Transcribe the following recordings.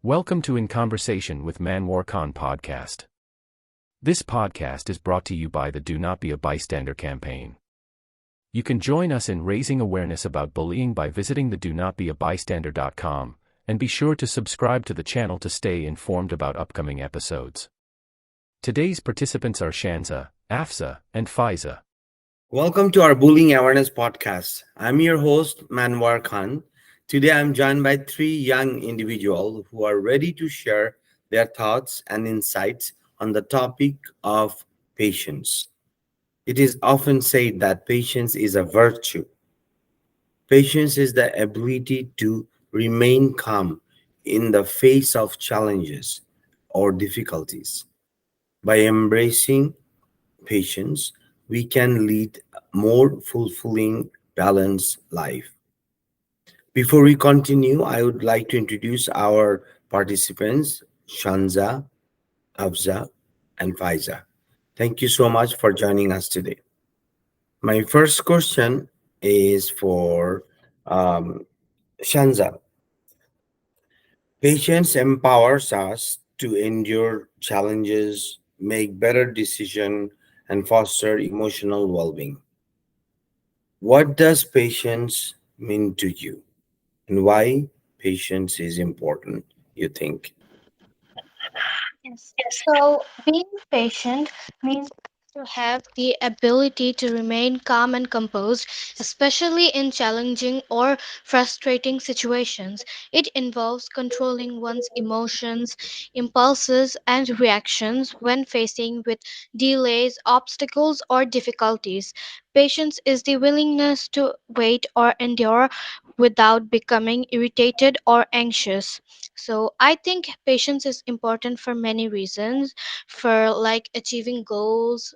Welcome to In Conversation with MANWAR podcast. This podcast is brought to you by the Do Not Be a Bystander campaign. You can join us in raising awareness about bullying by visiting the donotbeabystander.com, and be sure to subscribe to the channel to stay informed about upcoming episodes. Today's participants are Shanza, Afsa, and Faiza. Welcome to our Bullying Awareness Podcast. I'm your host, MANWAR Khan. Today I'm joined by three young individuals who are ready to share their thoughts and insights on the topic of patience. It is often said that patience is a virtue. Patience is the ability to remain calm in the face of challenges or difficulties. By embracing patience, we can lead a more fulfilling, balanced life. Before we continue, I would like to introduce our participants, Shanza, Afza, and Faiza. Thank you so much for joining us today. My first question is for um, Shanza. Patience empowers us to endure challenges, make better decisions, and foster emotional well-being. What does patience mean to you, and why patience is important, you think? Yes. So being patient means to have the ability to remain calm and composed, especially in challenging or frustrating situations. It involves controlling one's emotions, impulses, and reactions when facing with delays, obstacles, or difficulties. Patience is the willingness to wait or endure without becoming irritated or anxious. So I think patience is important for many reasons, for like achieving goals,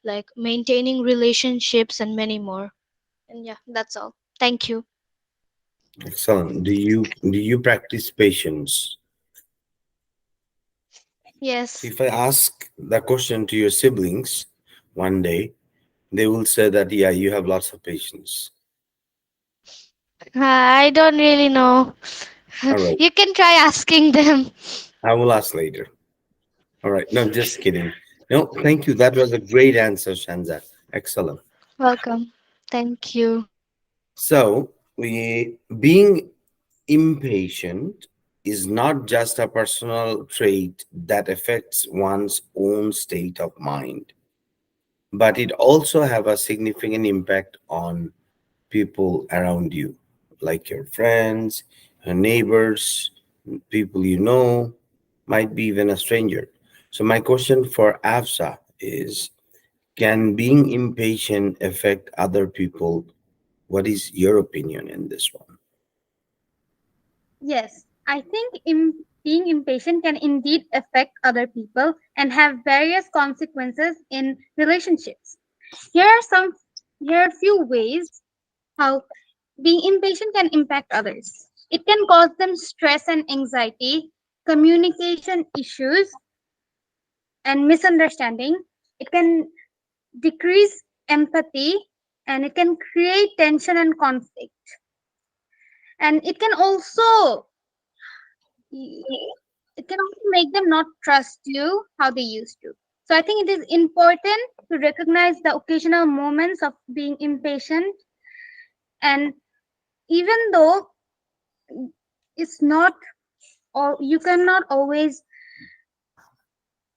like maintaining relationships and many more. And yeah, that's all. Thank you. Excellent. Do you practice patience? So Yes. if I ask the question to your siblings one day, they will say that yeah, you have lots of patience. I don't really know. All right. You can try asking them. I will ask later. All right. No, just kidding. No, thank you. That was a great answer, Shanza. Excellent. Welcome. Thank you. So we being impatient is not just a personal trait that affects one's own state of mind, but it also have a significant impact on people around you, like your friends, your neighbors, people you know, might be even a stranger. So my question for Afsa is, can being impatient affect other people? What is your opinion in this one? Yes, I think being impatient can indeed affect other people and have various consequences in relationships. Here are some here are a few ways how being impatient can impact others. It can cause them stress and anxiety, communication issues and misunderstanding. It can decrease empathy and it can create tension and conflict. And it can also make them not trust you how they used to. So I think it is important to recognize the occasional moments of being impatient, and even though it's not, or you cannot always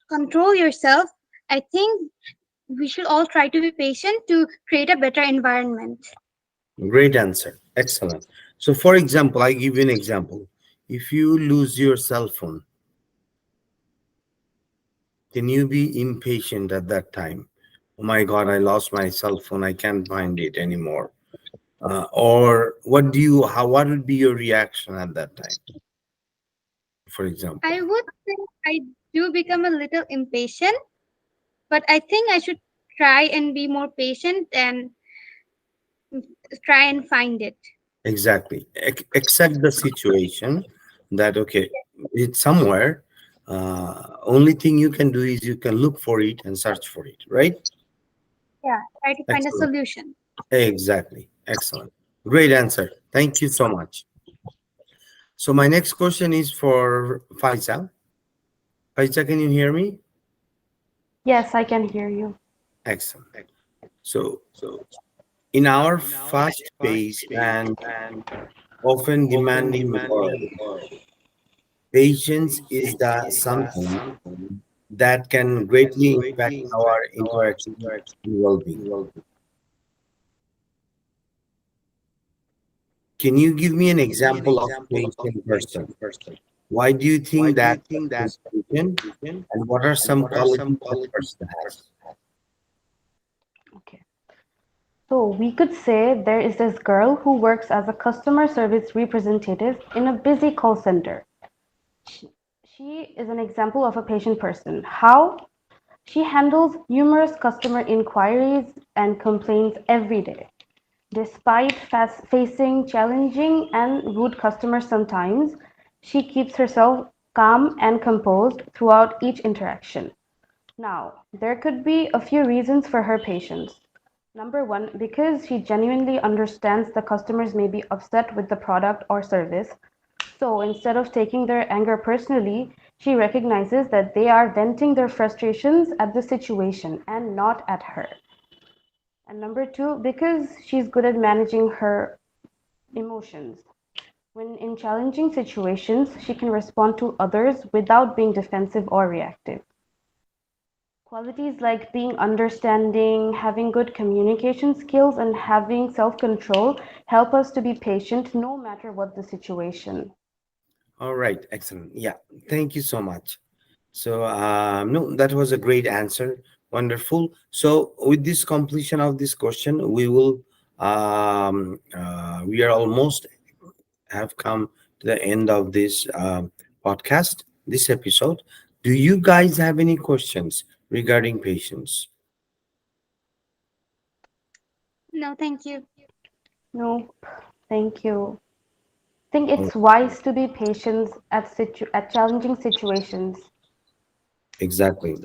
control yourself, I think we should all try to be patient to create a better environment. Great answer. Excellent. So, for example, I give you an example. If you lose your cell phone, can you be impatient at that time? Oh my God, I lost my cell phone. I can't find it anymore. Or what do you? How? What would be your reaction at that time? For example. I would say I do become a little impatient, but I think I should try and be more patient and try and find it. Exactly. Accept the situation that, okay, it's somewhere. Only thing you can do is you can look for it and search for it, right? Yeah, try to find a Excellent. solution. Exactly. Excellent. Great answer. Thank you so much. So my next question is for Faiza. Faiza, can you hear me? Yes, I can hear you. Excellent. So in our fast-paced and often demanding world, patience is the something that can greatly impact our interaction and well-being. Can you give me an example of patient person? Why do you think that person is patient, and what are some qualities that person has? Okay. So we could say there is this girl who works as a customer service representative in a busy call center. She, she is an example of a patient person. How? She handles numerous customer inquiries and complaints every day. Despite facing challenging and rude customers sometimes, she keeps herself calm and composed throughout each interaction. Now, there could be a few reasons for her patience. Number one, because she genuinely understands the customers may be upset with the product or service. So instead of taking their anger personally, she recognizes that they are venting their frustrations at the situation and not at her. And number two, because she's good at managing her emotions. When in challenging situations, she can respond to others without being defensive or reactive. Qualities like being understanding, having good communication skills, and having self control help us to be patient no matter what the situation. All right, excellent. Yeah, thank you so much. So, no, that was a great answer. Wonderful. So, with this completion of this question, we are almost have come to the end of this podcast, this episode. Do you guys have any questions regarding patients? No, thank you. Nope. Thank you. I think Oh, it's wise to be patient at challenging situations. exactly.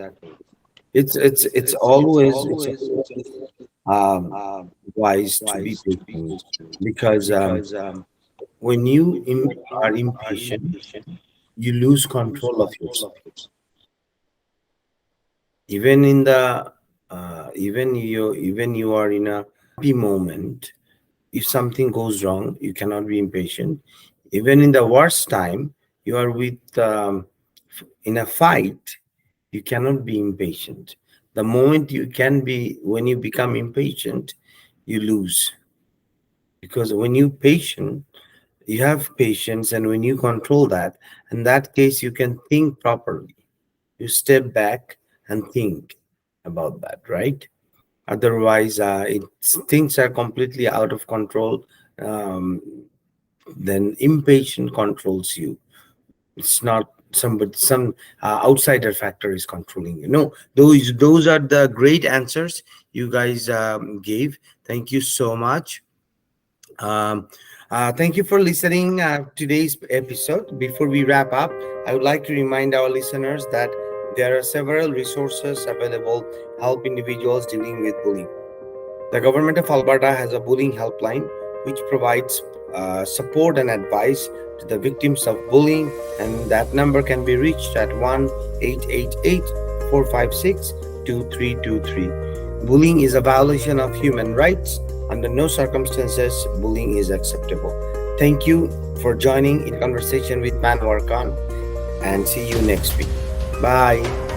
It's always um, wise to be patient because when are impatient, you lose control of yourself. Even in the even you are in a happy moment, if something goes wrong, you cannot be impatient. Even in the worst time, you are in a fight, you cannot be impatient. The moment you can be, when you become impatient, you lose. Because when you patient, you have patience, and when you control that, in that case, you can think properly. You step back and think about that, right? Otherwise, things are completely out of control. Um, then impatient controls you. It's not some outsider factor is controlling you. No, those are the great answers you guys gave. Thank you so much. um, Thank you for listening today's episode. Before we wrap up, I would like to remind our listeners that there are several resources available to help individuals dealing with bullying. The government of Alberta has a bullying helpline which provides support and advice to the victims of bullying, and that number can be reached at 1-888 456 2323. Bullying is a violation of human rights. Under no circumstances, bullying is acceptable. Thank you for joining in conversation with Manwar Khan, and see you next week. Bye.